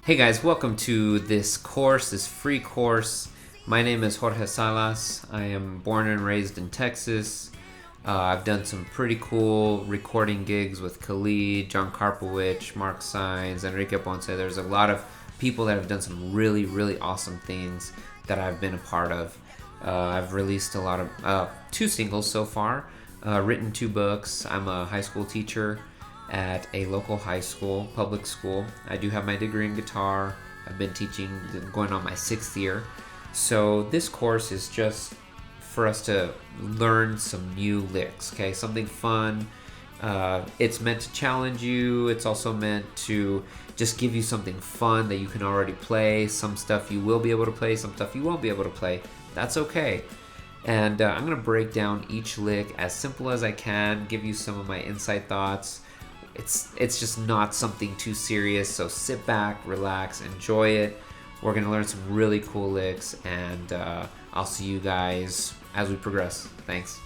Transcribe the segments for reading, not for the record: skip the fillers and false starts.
Hey guys, welcome to this course, this free course. My name is Jorge Salas. I am born and raised in Texas. I've done some pretty cool recording gigs with Khalid, John Karpowicz, Mark Sainz, Enrique Ponce. There's a lot of people that have done some really, really awesome things that I've been a part of. I've released a lot of 2 singles so far, written 2 books. I'm a high school teacher at a local high school, public school. I do have my degree in guitar. I've been teaching, going on my 6th year. So this course is just for us to learn some new licks, okay? Something fun. It's meant to challenge you. It's also meant to just give you something fun that you can already play. Some stuff you will be able to play, some stuff you won't be able to play. That's okay. And I'm gonna break down each lick as simple as I can, give you some of my inside thoughts. It's just not something too serious, so sit back, relax, enjoy it. We're gonna learn some really cool licks, and I'll see you guys as we progress. Thanks.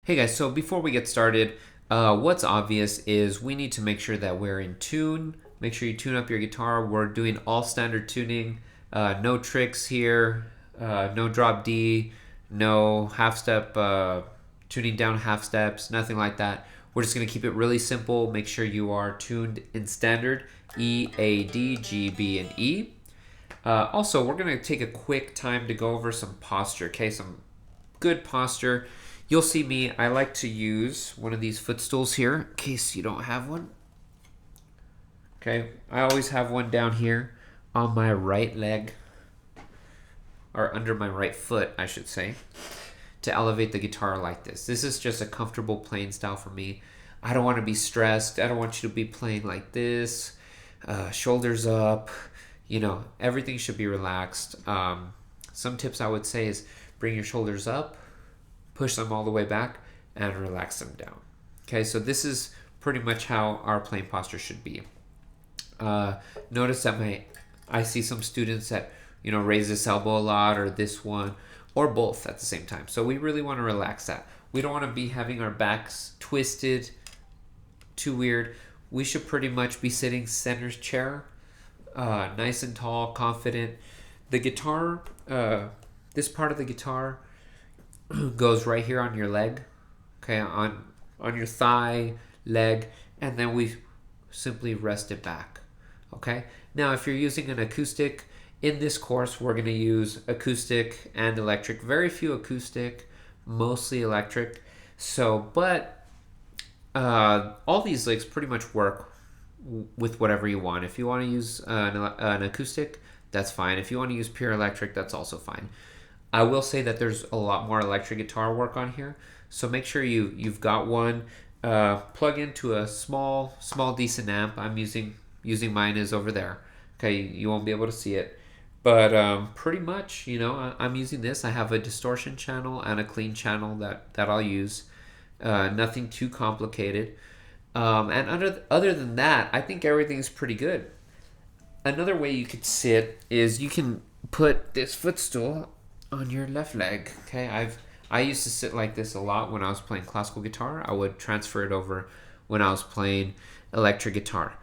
Hey guys, so before we get started, what's obvious is we need to make sure that we're in tune. Make sure you tune up your guitar. We're doing all standard tuning, no tricks here, no drop D, no half step, tuning down half steps, nothing like that. We're just going to keep it really simple. Make sure you are tuned in standard E, A, D, G, B, and E. Also, we're going to take a quick time to go over some posture, okay? Some good posture. You'll see me, I like to use one of these footstools here in case you don't have one. Okay, I always have one down here on my right leg, or under my right foot, I should say, to elevate the guitar like this. This is just a comfortable playing style for me. I don't want to be stressed. I don't want you to be playing like this, shoulders up. You know, everything should be relaxed. Some tips I would say is bring your shoulders up, push them all the way back, and relax them down. Okay, so this is pretty much how our playing posture should be. Notice that I see some students that, you know, raise this elbow a lot, or this one, or both at the same time. So we really want to relax that. We don't want to be having our backs twisted, too weird. We should pretty much be sitting center chair, nice and tall, confident. The guitar, this part of the guitar goes right here on your leg, okay, on your thigh, leg, and then we simply rest it back, okay? Now, if you're using an acoustic, in this course, we're going to use acoustic and electric. Very few acoustic, mostly electric. So, but all these licks pretty much work with whatever you want. If you want to use an acoustic, that's fine. If you want to use pure electric, that's also fine. I will say that there's a lot more electric guitar work on here. So make sure you've got one. Plug into a small decent amp. I'm using mine is over there. Okay, you won't be able to see it. But pretty much, you know, I'm using this. I have a distortion channel and a clean channel that I'll use. Nothing too complicated. And other than that, I think everything's pretty good. Another way you could sit is you can put this footstool on your left leg. Okay, I used to sit like this a lot when I was playing classical guitar. I would transfer it over when I was playing electric guitar.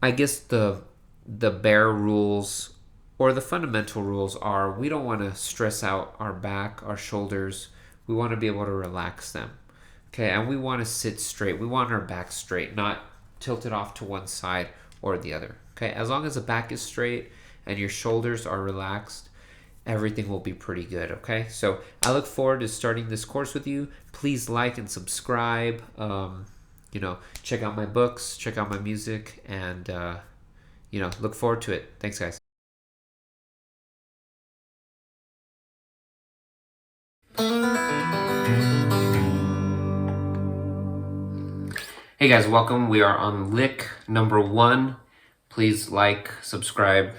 I guess the bare rules or the fundamental rules are we don't want to stress out our back, our shoulders. We want to be able to relax them. Okay, and we want to sit straight. We want our back straight, not tilted off to one side or the other. Okay, as long as the back is straight and your shoulders are relaxed, everything will be pretty good, okay? So I look forward to starting this course with you. Please like and subscribe. You know, check out my books, check out my music, and, you know, look forward to it. Thanks, guys. Hey guys, welcome. We are on lick number 1. Please like, subscribe,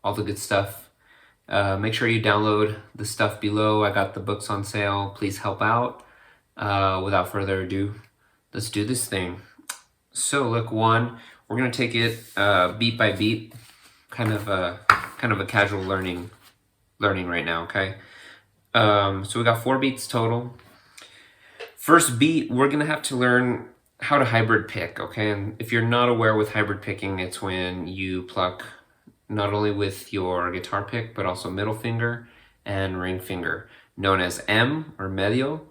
all the good stuff. Make sure you download the stuff below. I got the books on sale. Please help out. Without further ado, let's do this thing. So lick 1, we're gonna take it beat by beat, kind of a casual learning right now. Okay. So we got 4 beats total. First beat, we're gonna have to learn how to hybrid pick, okay? And if you're not aware with hybrid picking, it's when you pluck not only with your guitar pick, but also middle finger and ring finger, known as M or medio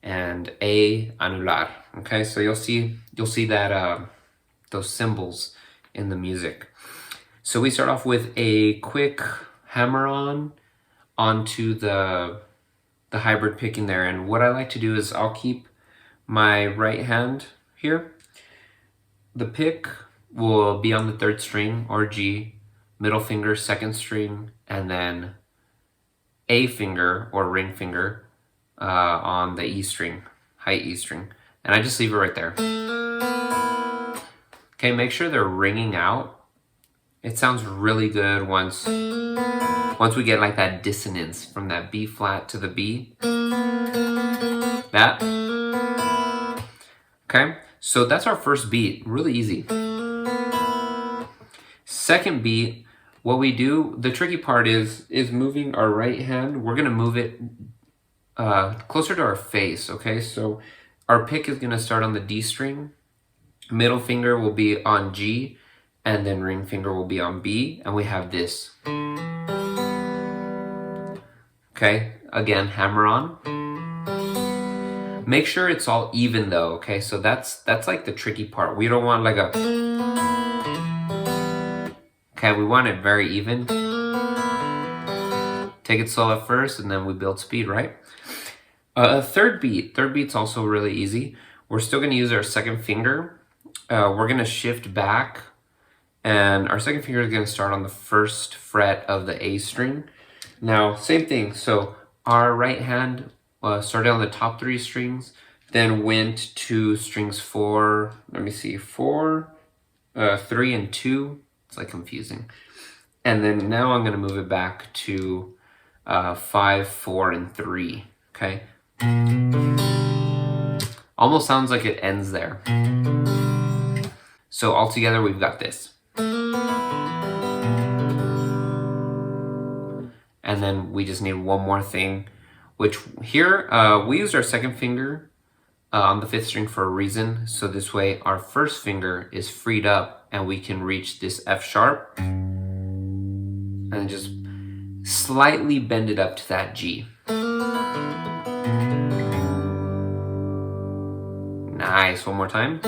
and A anular, okay? So you'll see that those symbols in the music. So we start off with a quick hammer-on onto the hybrid picking there. And what I like to do is I'll keep my right hand here. The pick will be on the 3rd string or G, middle finger, 2nd string, and then A finger or ring finger on the E string, high E string. And I just leave it right there. Okay, make sure they're ringing out. It sounds really good once we get like that dissonance from that B flat to the B. That. Okay, so that's our first beat, really easy. Second beat, what we do, the tricky part is moving our right hand. We're gonna move it closer to our face, okay? So our pick is gonna start on the D string, middle finger will be on G, and then ring finger will be on B, and we have this. Okay, again, hammer on. Make sure it's all even though, okay? So that's like the tricky part. We don't want like a... Okay, we want it very even. Take it slow at first, and then we build speed, right? Third beat's also really easy. We're still gonna use our 2nd finger. We're gonna shift back, and our 2nd finger is gonna start on the 1st fret of the A string. Now, same thing, so our right hand started on the top 3 strings, then went to strings 4, 3 and 2, it's like confusing. And then now I'm gonna move it back to 5, 4, and 3, okay? Almost sounds like it ends there. So all together we've got this. And then we just need one more thing, which here we used our 2nd finger on the 5th string for a reason. So this way our 1st finger is freed up and we can reach this F sharp and just slightly bend it up to that G. Nice, one more time.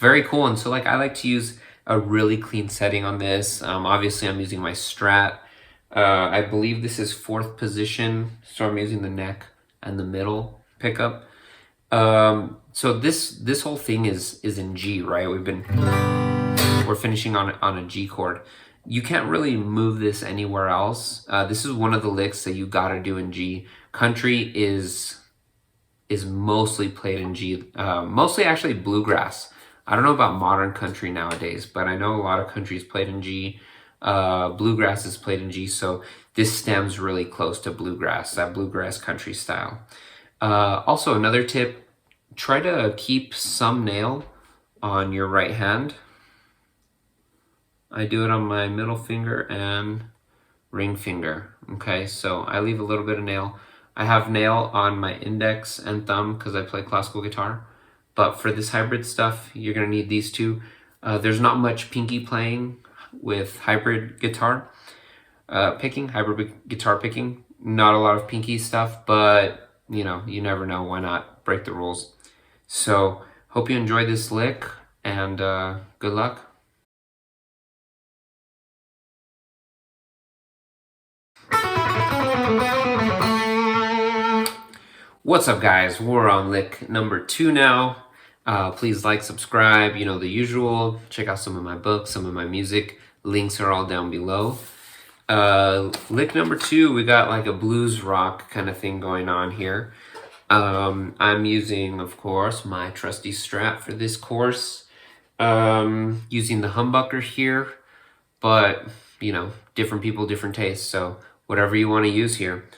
Very cool. And so like I like to use a really clean setting on this. Obviously I'm using my Strat. I believe this is 4th position, so I'm using the neck and the middle pickup. So this whole thing is in G, right? We're finishing on a G chord. You can't really move this anywhere else. This is one of the licks that you gotta do in G. Country is mostly played in G, mostly actually bluegrass. I don't know about modern country nowadays, but I know a lot of country is played in G. Bluegrass is played in G, so this stems really close to bluegrass, that bluegrass country style. Also, another tip, try to keep some nail on your right hand. I do it on my middle finger and ring finger, okay? So I leave a little bit of nail. I have nail on my index and thumb because I play classical guitar. But for this hybrid stuff, you're gonna need these two. There's not much pinky playing with hybrid guitar picking, hybrid guitar picking. Not a lot of pinky stuff, but you know, you never know, why not break the rules. So hope you enjoyed this lick, and good luck. What's up guys, we're on lick number 2 now. Please like, subscribe, you know, the usual. Check out some of my books, some of my music. Links are all down below. Lick number 2, we got like a blues rock kind of thing going on here. I'm using, of course, my trusty Strat for this course. Using the humbucker here, but, you know, different people, different tastes, so whatever you want to use here.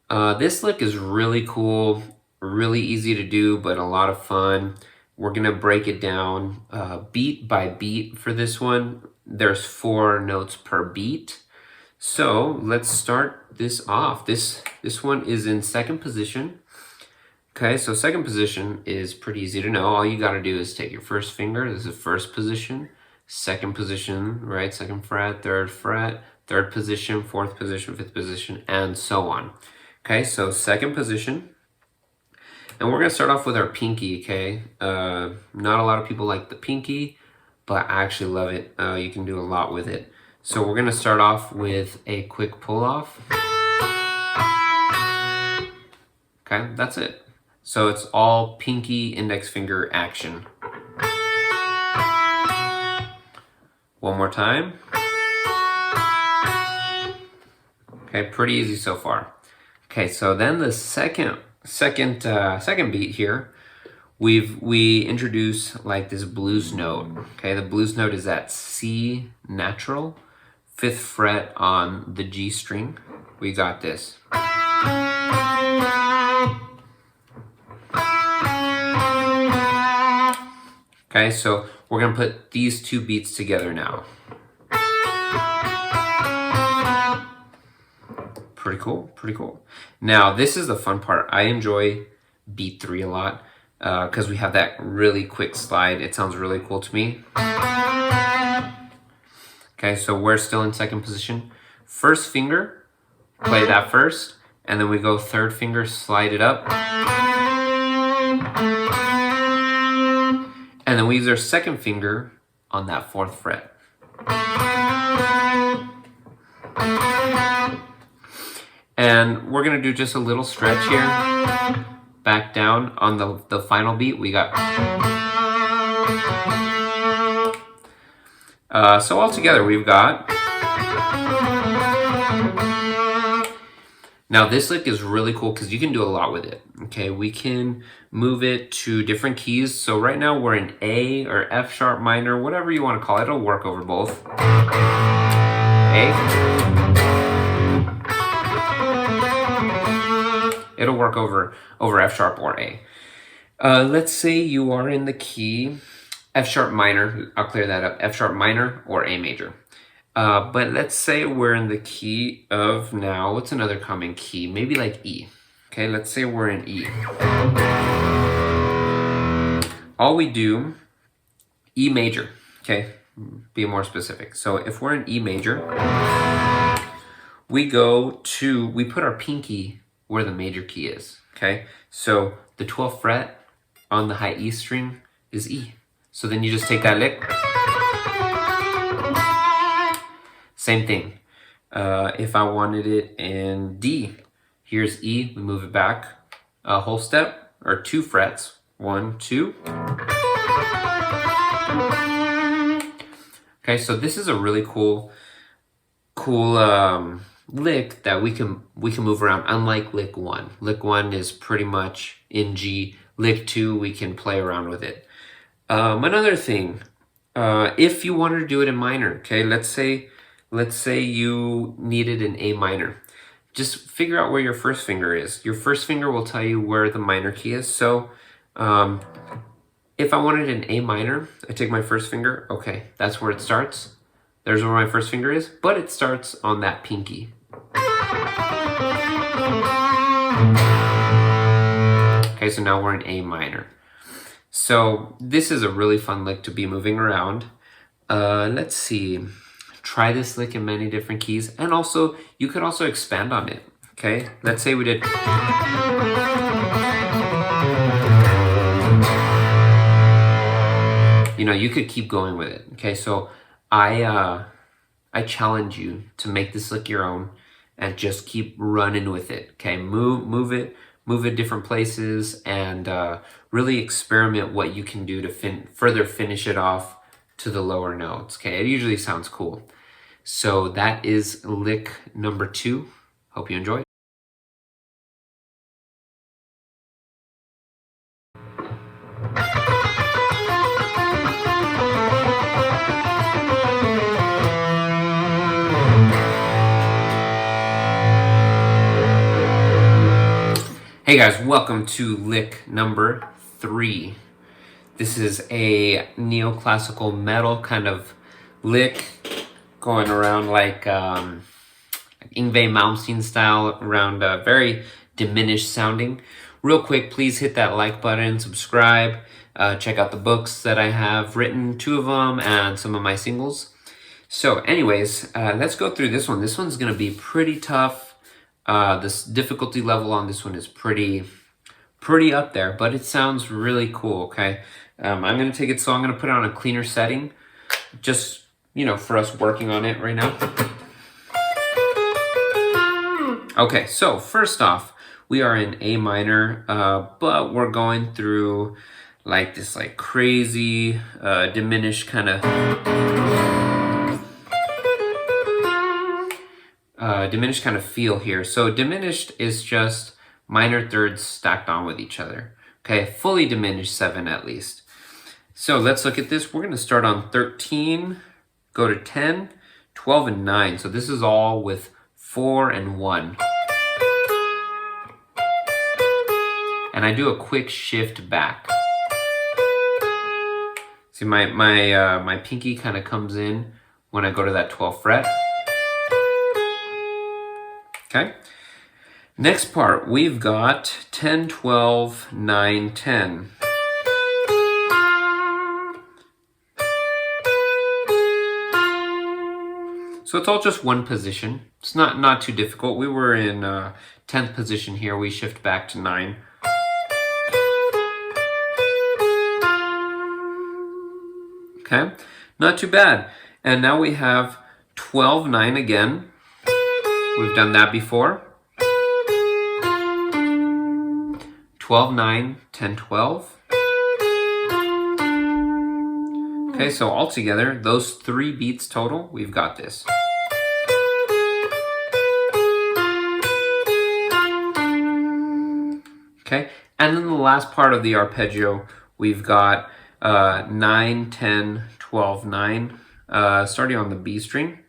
This lick is really cool, really easy to do, but a lot of fun. We're gonna break it down beat by beat for this one. There's 4 notes per beat. So let's start this off. This one is in 2nd position. Okay, so second position is pretty easy to know. All you got to do is take your first finger. This is first position. Second position, right? Second fret, third position, fourth position, fifth position, and so on. Okay, so second position. And we're going to start off with our pinky, okay? Not a lot of people like the pinky, but I actually love it. You can do a lot with it. So we're going to start off with a quick pull off. Okay, that's it. So it's all pinky index finger action. One more time. Okay, pretty easy so far. Okay, so then the second beat here, we introduce like this blues note. Okay, the blues note is that C natural, 5th fret on the G string. We got this. Okay, so we're gonna put these two beats together now. Pretty cool, pretty cool. Now, this is the fun part. I enjoy beat 3 a lot because we have that really quick slide. It sounds really cool to me. Okay, so we're still in second position. First finger, play that first, and then we go third finger, slide it up. And then we use our second finger on that 4th fret. And we're gonna do just a little stretch here. Back down on the final beat, we got. So all together we've got. Now this lick is really cool because you can do a lot with it. Okay, we can move it to different keys. So right now we're in A or F sharp minor, whatever you want to call it. It'll work over both. A. It'll work over F sharp or A. Let's say you are in the key F sharp minor. I'll clear that up. F sharp minor or A major. But let's say we're in the key of now, what's another common key? Maybe like E. Okay, let's say we're in E. All we do, E major, okay? Be more specific. So if we're in E major, we put our pinky where the major key is, okay? So the 12th fret on the high E string is E. So then you just take that lick. Same thing. If I wanted it in D, here's E, we move it back a whole step, or 2 frets, 1, 2. Okay, so this is a really cool lick that we can move around, unlike lick 1. Lick 1 is pretty much in G. Lick 2, we can play around with it. Another thing, if you wanted to do it in minor, okay, let's say you needed an A minor. Just figure out where your first finger is. Your first finger will tell you where the minor key is. So if I wanted an A minor, I take my first finger. Okay, that's where it starts. There's where my first finger is, but it starts on that pinky. Okay, so now we're in A minor. So this is a really fun lick to be moving around. Let's see. Try this lick in many different keys, and also you could also expand on it. Okay, let's say we did. You know, you could keep going with it. Okay, so I challenge you to make this lick your own and just keep running with it. Okay, move it different places, and really experiment what you can do to further finish it off to the lower notes. Okay, it usually sounds cool. So that is lick number 2. Hope you enjoy. Hey guys, welcome to lick number 3. This is a neoclassical metal kind of lick, going around like Yngwie Malmsteen style, around very diminished sounding. real quick, please hit that like button, subscribe, check out the books that I have written, 2 of them, and some of my singles. So anyways, let's go through this one. This one's going to be pretty tough. This difficulty level on this one is pretty up there, but it sounds really cool, okay? I'm going to take it, so I'm going to put it on a cleaner setting, just, for us working on it right now. Okay, so first off, we are in A minor, but we're going through like this crazy diminished kind of feel here. So diminished is just minor thirds stacked on with each other. Okay, fully diminished 7 at least. So let's look at this. We're going to start on 13, go to 10, 12, and 9. So this is all with 4 and 1. And I do a quick shift back. See, my pinky kind of comes in when I go to that 12th fret. Okay. Next part, we've got 10, 12, 9, 10. So it's all just one position. It's not too difficult. We were in 10th position here. We shift back to 9. Okay, not too bad. And now we have 12, 9 again. We've done that before. 12, 9, 10, 12. Okay, so altogether, those 3 beats total, we've got this. Okay, and then the last part of the arpeggio, we've got 9, 10, 12, 9, starting on the B string.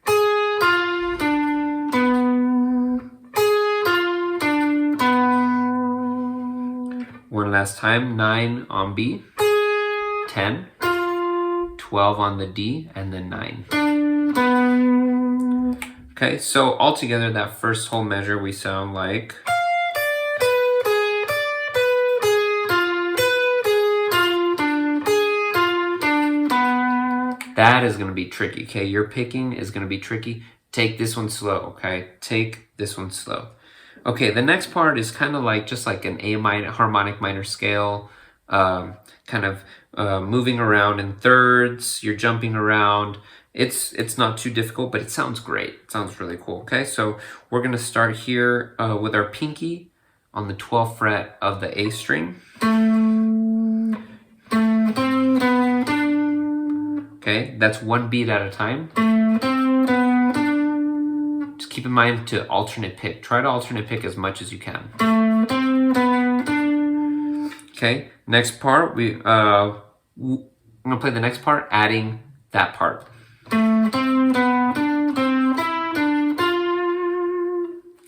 One last time, 9 on B, 10, 12 on the D, and then 9. Okay, so altogether, that first whole measure, we sound like... That is going to be tricky, okay? Your picking is going to be tricky. Take this one slow, okay? Take this one slow. Okay, the next part is kind of just like an A minor, harmonic minor scale, kind of moving around in thirds. You're jumping around. It's not too difficult, but it sounds great. It sounds really cool, okay? So we're going to start here with our pinky on the 12th fret of the A string. Okay, that's 1 beat at a time. Just keep in mind to alternate pick. Try to alternate pick as much as you can. Okay, next part, I'm gonna play the next part, adding that part.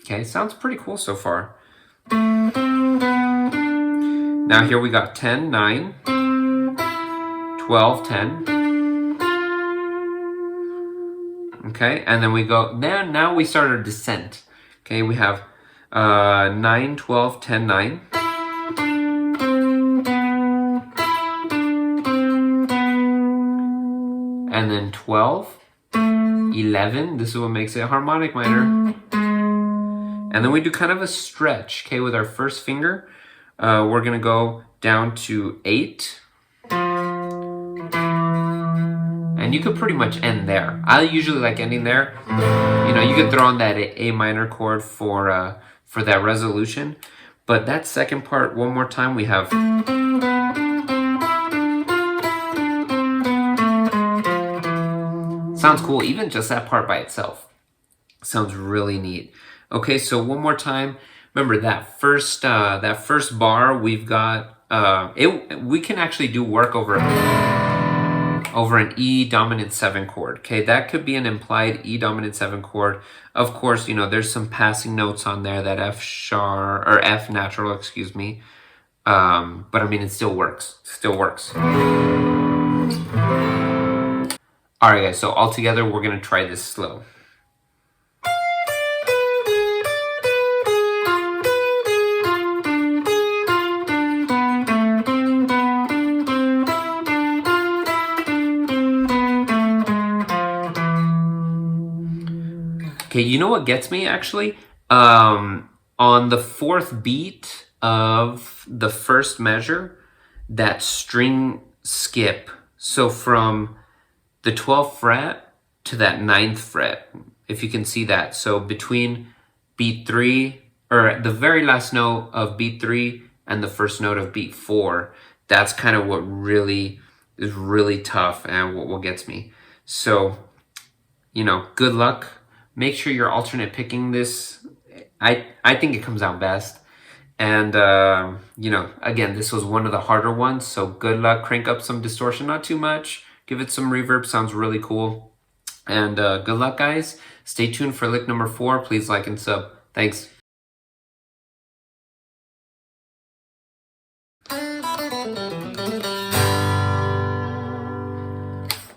Okay, sounds pretty cool so far. Now here we got 10, 9, 12, 10. Okay, and then we go, now we start our descent. Okay, we have 9, 12, 10, 9. And then 12, 11, this is what makes it a harmonic minor. And then we do kind of a stretch, okay, with our first finger. We're gonna go down to 8. And you could pretty much end there. I usually like ending there. You could throw on that A minor chord for that resolution. But that second part, one more time, we have... Sounds cool, even just that part by itself. Sounds really neat. Okay, so one more time. Remember that first bar, we've got... we can actually do work over an E dominant 7 chord. Okay, that could be an implied E dominant 7 chord. Of course, there's some passing notes on there, that F sharp or F natural, excuse me. But I mean, it still works. Still works. All right, guys. So all together, we're gonna try this slow. Okay, you know what gets me actually? On the fourth beat of the first measure, that string skip. So from the 12th fret to that ninth fret, if you can see that. So between beat 3, or the very last note of beat 3 and the first note of beat 4, that's kind of what really is really tough and what gets me. So, good luck. Make sure you're alternate picking this. I think it comes out best. And, again, this was one of the harder ones. So good luck. Crank up some distortion, not too much. Give it some reverb. Sounds really cool. And good luck, guys. Stay tuned for lick number 4. Please like and sub. Thanks.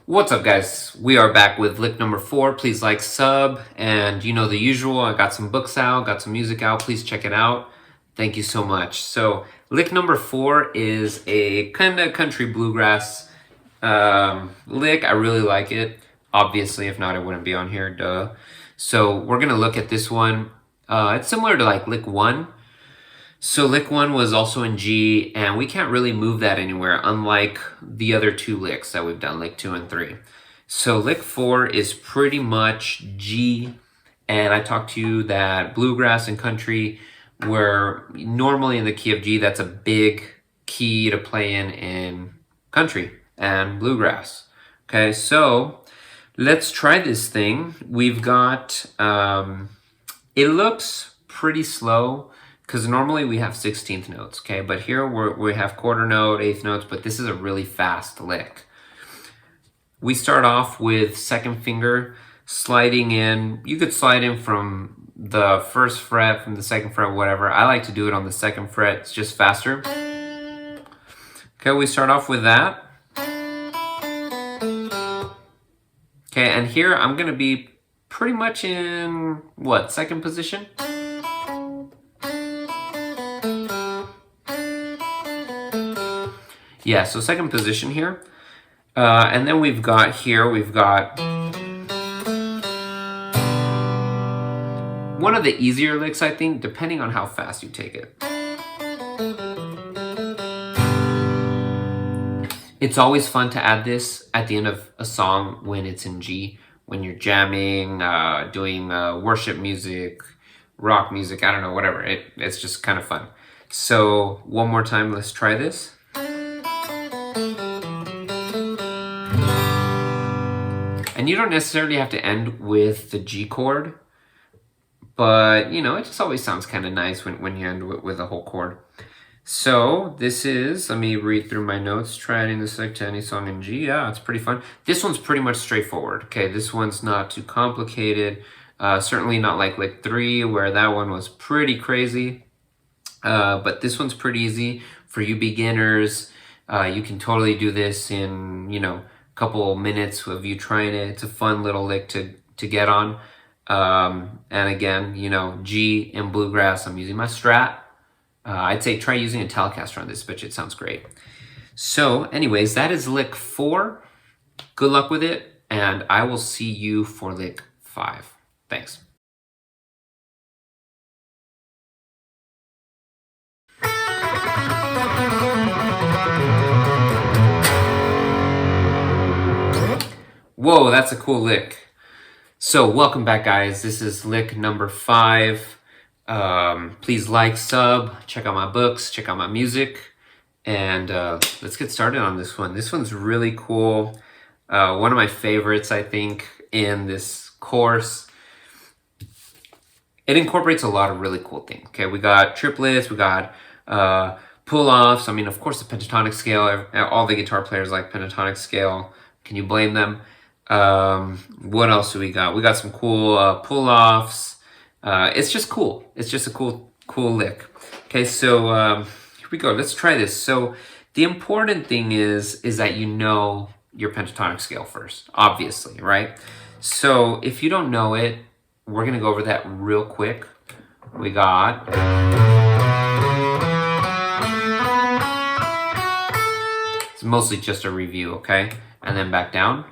What's up, guys? We are back with lick number 4. Please like, sub, and the usual. I got some books out, got some music out. Please check it out. Thank you so much. So lick number 4 is a kind of country bluegrass lick. I really like it. Obviously, if not, it wouldn't be on here, duh. So we're gonna look at this one. It's similar to like lick 1. So lick 1 was also in G, and we can't really move that anywhere, unlike the other 2 licks that we've done, lick 2 and 3. So lick 4 is pretty much G, and I talked to you that bluegrass and country were normally in the key of G. That's a big key to play in country and bluegrass. Okay, so let's try this thing. We've got, it looks pretty slow, because normally we have 16th notes, okay? But here we have quarter note, 8th notes, but this is a really fast lick. We start off with second finger sliding in. You could slide in from the first fret, from the second fret, whatever. I like to do it on the second fret. It's just faster. Okay, we start off with that. Okay, and here I'm gonna be pretty much in, second position? Yeah, so second position here. And then we've got one of the easier licks, I think, depending on how fast you take it. It's always fun to add this at the end of a song when it's in G, when you're jamming, doing worship music, rock music, I don't know, whatever. It's just kind of fun. So one more time, let's try this. And you don't necessarily have to end with the G chord, but it just always sounds kind of nice when you end with a whole chord. So this is, let me read through my notes, try adding this lick to any song in G. Yeah, it's pretty fun. This one's pretty much straightforward. Okay, this one's not too complicated. Certainly not like lick 3, where that one was pretty crazy. But this one's pretty easy for you beginners. You can totally do this in, couple minutes of you trying it. It's a fun little lick to get on. And again, G and bluegrass, I'm using my Strat. I'd say try using a Telecaster on this, but it sounds great. So anyways, that is lick 4. Good luck with it, and I will see you for lick 5. Thanks. Whoa, that's a cool lick. So welcome back, guys. This is lick number 5. Please like, sub, check out my books, check out my music, and let's get started on this one. This one's really cool. One of my favorites, I think, in this course. It incorporates a lot of really cool things. Okay, we got triplets, we got pull-offs. I mean, of course, the pentatonic scale. All the guitar players like pentatonic scale. Can you blame them? What else do we got? We got some cool pull-offs. It's just cool. It's just a cool lick. Okay, so here we go. Let's try this. So the important thing is that you know your pentatonic scale first, obviously, right? So if you don't know it, we're gonna go over that real quick. We got it's mostly just a review, okay? And then back down.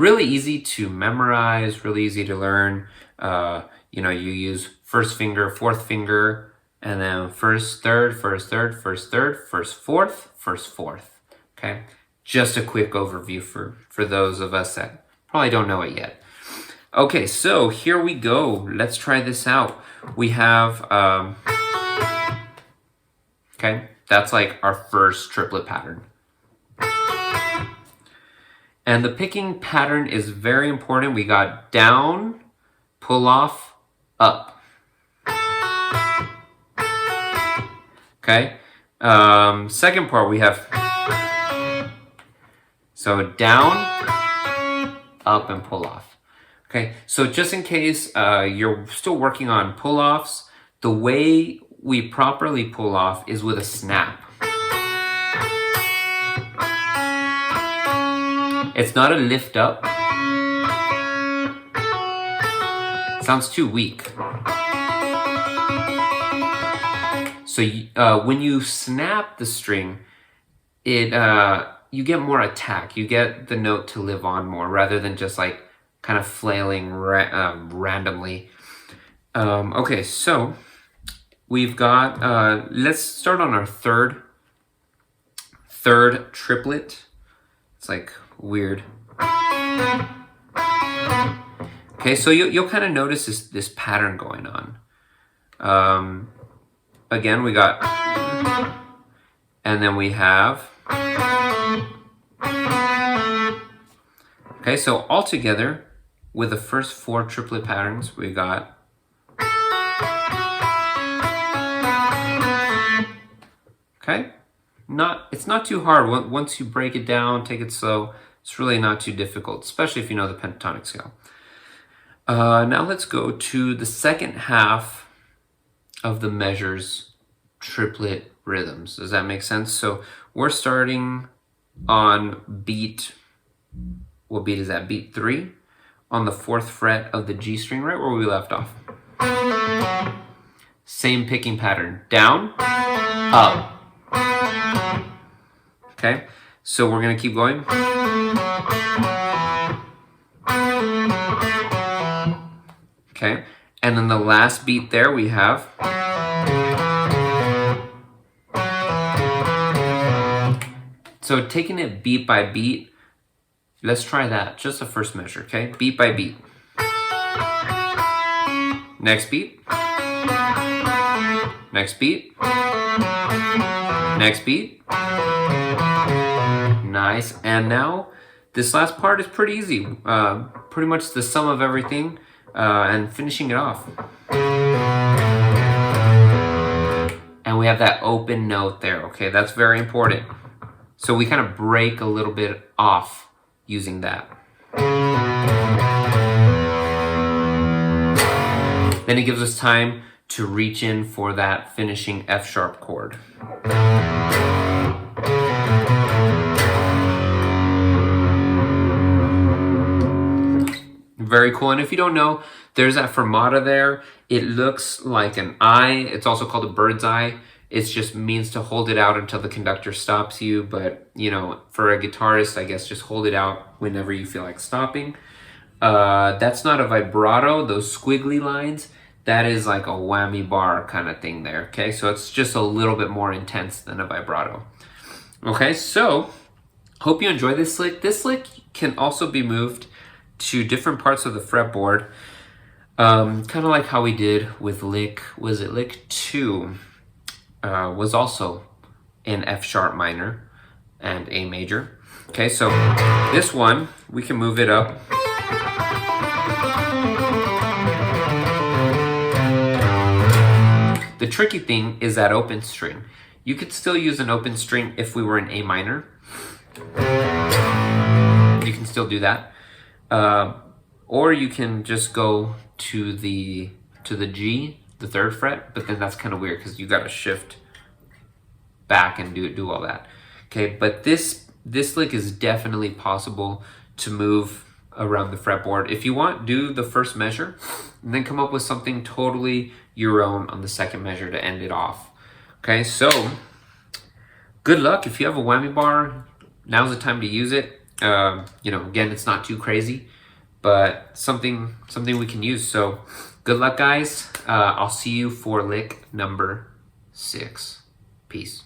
really easy to memorize, really easy to learn. You use first finger, fourth finger, and then first, third, first, third, first, third, first, fourth, first, fourth. Okay, just a quick overview for those of us that probably don't know it yet. Okay, so here we go. Let's try this out. We have, okay, that's like our first triplet pattern. And the picking pattern is very important. We got down, pull off, up. Okay. Second part we have, so down, up, and pull off. Okay. So just in case you're still working on pull offs, the way we properly pull off is with a snap. It's not a lift up. Sounds too weak. So when you snap the string, you get more attack. You get the note to live on more rather than just like kind of flailing randomly. Okay, so we've got, let's start on our third triplet. It's like weird. Okay, so you'll kind of notice this pattern going on. Again, we got, and then we have, okay, so all together with the first 4 triplet patterns, we got, okay, it's not too hard. Once you break it down, take it slow, it's really not too difficult, especially if you know the pentatonic scale. Now let's go to the second half of the measures triplet rhythms. Does that make sense? So we're starting on beat, what beat is that? Beat 3 on the 4th fret of the G string, right where we left off. Same picking pattern, down, up. Okay, so we're gonna keep going. Okay, and then the last beat there we have, so taking it beat by beat, let's try that, just the first measure, okay? Beat by beat. Next beat. Next beat. Next beat. Nice, and now this last part is pretty easy. Pretty much the sum of everything. And finishing it off. And we have that open note there, okay? That's very important. So we kind of break a little bit off using that. Then it gives us time to reach in for that finishing F sharp chord. Very cool. And if you don't know, there's that fermata there. It looks like an I. It's also called a bird's eye. It just means to hold it out until the conductor stops you. But, you know, for a guitarist, I guess just hold it out whenever you feel like stopping. That's not a vibrato. Those squiggly lines, that is like a whammy bar kind of thing there. Okay, so it's just a little bit more intense than a vibrato. Okay, so hope you enjoy this lick. This lick can also be moved to different parts of the fretboard, kind of like how we did with lick 2, was also in F sharp minor and A major. Okay, so this one, we can move it up. The tricky thing is that open string. You could still use an open string if we were in A minor. You can still do that. Or you can just go to the G, the 3rd fret, but then that's kind of weird because you got to shift back and do all that. Okay, but this lick is definitely possible to move around the fretboard. If you want, do the first measure and then come up with something totally your own on the second measure to end it off. Okay, so good luck. If you have a whammy bar, now's the time to use it. Again, it's not too crazy, but something we can use. So good luck, guys. I'll see you for lick number 6. Peace.